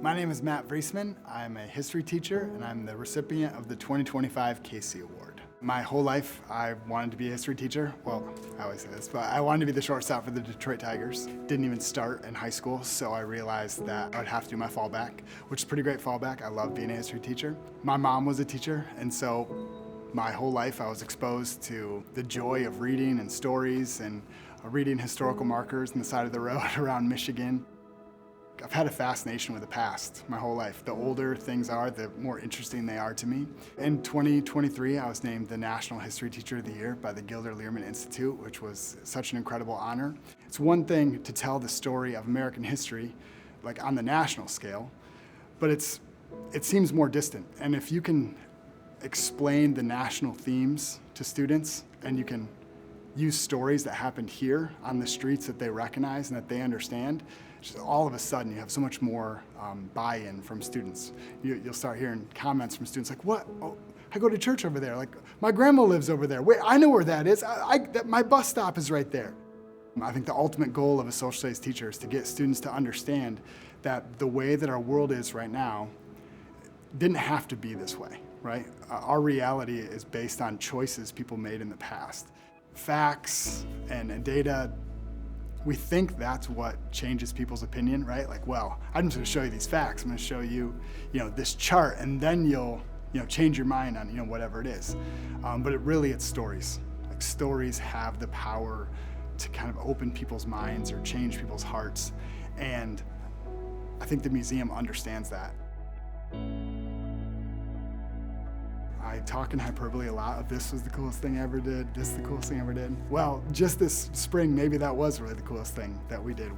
My name is Matt Vriesman. I'm a history teacher and I'm the recipient of the 2025 Casey Award. My whole life I wanted to be a history teacher. Well, I always say this, but I wanted to be the shortstop for the Detroit Tigers. Didn't even start in high school, so I realized that I would have to do my fallback, which is a pretty great fallback. I love being a history teacher. My mom was a teacher, and so my whole life I was exposed to the joy of reading and stories and reading historical markers on the side of the road around Michigan. I've had a fascination with the past my whole life. The older things are, the more interesting they are to me. In 2023, I was named the National History Teacher of the Year by the Gilder Lehrman Institute, which was such an incredible honor. It's one thing to tell the story of American history, like on the national scale, but it seems more distant. And if you can explain the national themes to students and you can use stories that happened here on the streets that they recognize and that they understand, just all of a sudden you have so much more buy-in from students. You'll start hearing comments from students like, what? Oh, I go to church over there. Like, my grandma lives over there. Wait, I know where that is. My bus stop is right there. I think the ultimate goal of a social studies teacher is to get students to understand that the way that our world is right now didn't have to be this way, right? Our reality is based on choices people made in the past. Facts and data, we think that's what changes people's opinion, right? Like, well, I'm just gonna show you these facts. I'm gonna show you, this chart, and then you'll, change your mind on, whatever it is. But it's stories. Like, stories have the power to kind of open people's minds or change people's hearts. And I think the museum understands that. I talk in hyperbole a lot of this was the coolest thing I ever did, this is the coolest thing I ever did. Well, just this spring, maybe that was really the coolest thing that we did.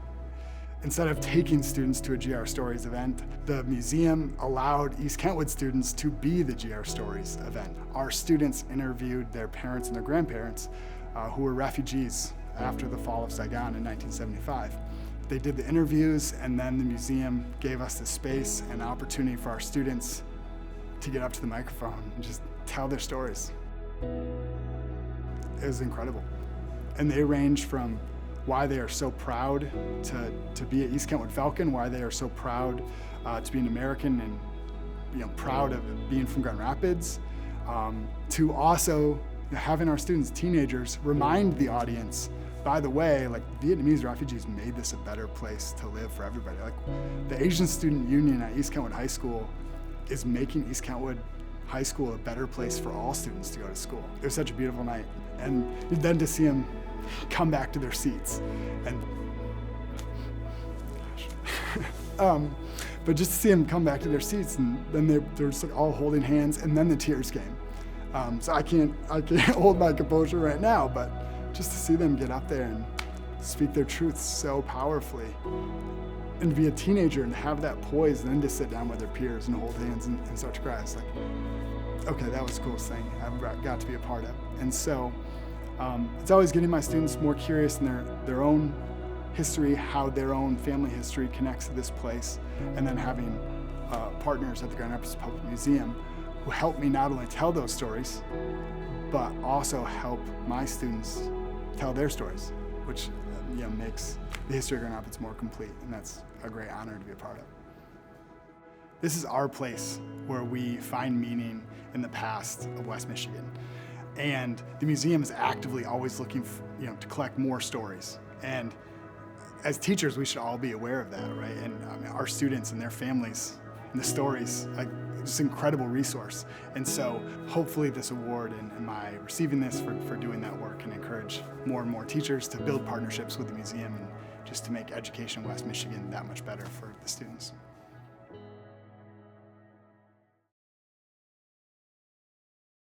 Instead of taking students to a GR Stories event, the museum allowed East Kentwood students to be the GR Stories event. Our students interviewed their parents and their grandparents who were refugees after the Fall of Saigon in 1975. They did the interviews, and then the museum gave us the space and opportunity for our students to get up to the microphone and just tell their stories. It was incredible. And they range from why they are so proud to be at East Kentwood Falcon, why they are so proud to be an American and proud of being from Grand Rapids, to also having our students, teenagers, remind the audience, by the way, like, Vietnamese refugees made this a better place to live for everybody. Like, the Asian Student Union at East Kentwood High School is making East Kentwood High School a better place for all students to go to school. It was such a beautiful night. And then to see them come back to their seats. And but just to see them come back to their seats, and then they're just like all holding hands, and then the tears came. So I can't hold my composure right now, but just to see them get up there and speak their truths so powerfully. And to be a teenager and have that poise, and then to sit down with their peers and hold hands and start to cry. It's like, okay, that was the coolest thing I've got to be a part of. And so it's always getting my students more curious in their own history, how their own family history connects to this place, and then having partners at the Grand Rapids Public Museum who help me not only tell those stories, but also help my students tell their stories, which makes the history of Grand Rapids more complete, and that's a great honor to be a part of. This is our place where we find meaning in the past of West Michigan, and the museum is actively always looking for, to collect more stories. And as teachers, we should all be aware of that, right? And our students and their families and the stories, like, it's an incredible resource. And so hopefully this award and my receiving this for doing that work can encourage more and more teachers to build partnerships with the museum and just to make education in West Michigan that much better for the students.